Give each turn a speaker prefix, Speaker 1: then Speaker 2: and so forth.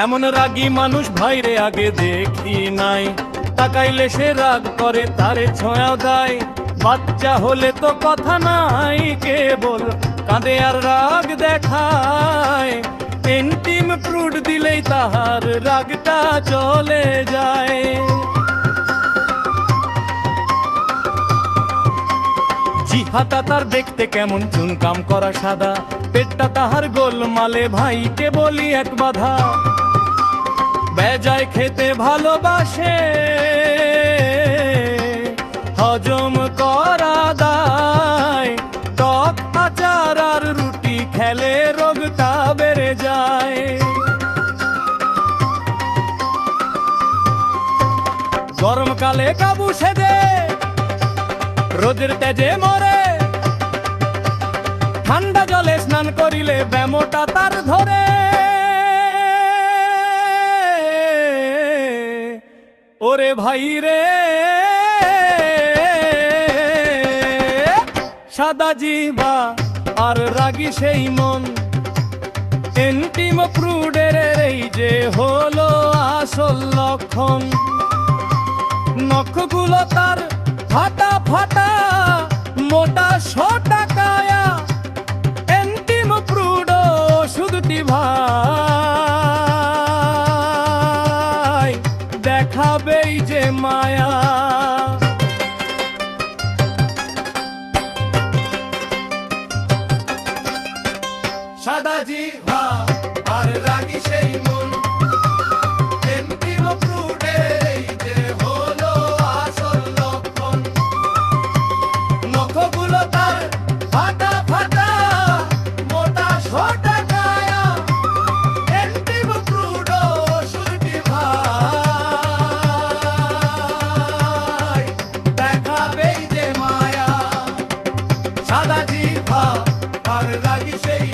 Speaker 1: এমন রাগী মানুষ ভাইরে আগে দেখি নাই, তাকাইলে সে রাগ করে তারে ছোঁয়াও দেয়। বাচ্চা হলে তো কথা নাই, কেবল কাঁদে আর রাগ দেখায়। এন্টিম ফ্রুট দিলেই তাহার রাগটা চলে যায়। জিহাতা তার দেখতে কেমন চুনকাম করা সাদা, পেটটা তাহার গোলমালে ভাইকে বলি এক বাধা। বেজায় খেতে ভালোবাসে, হজম করা দায়। টক আচার আর রুটি খেলে রোগটা বেড়ে যায়। গরমকালে কাবু সেজে রোদের তেজে মরে, ঠান্ডা জলে স্নান করিলে ব্যামোটা তার ধরে। ওরে ভাই রে, সাদা জিহ্বা আর রাগী সেই মন, এন্টিম ফ্রুডের এই যে হলো আসল লক্ষণ। নখগুলো তার ফাটা ফাটা, মোটা সোটা কায়া। এন্টিম ফ্রুড ওষুধটি ভাই দেখাবেই যে মায়া। সাদা জিহ্বা আর রাগী সেই মন, এন্টিম ফ্রুডের এই যে হলো আসল লক্ষণ। নখগুলো তার ফাটা ফাটা, মোটা সোটা কায়া। এন্টিম ফ্রুড ওষুধটি ভাই দেখাবেই যে মায়া। সাদা জিহ্বা আর রাগী সেই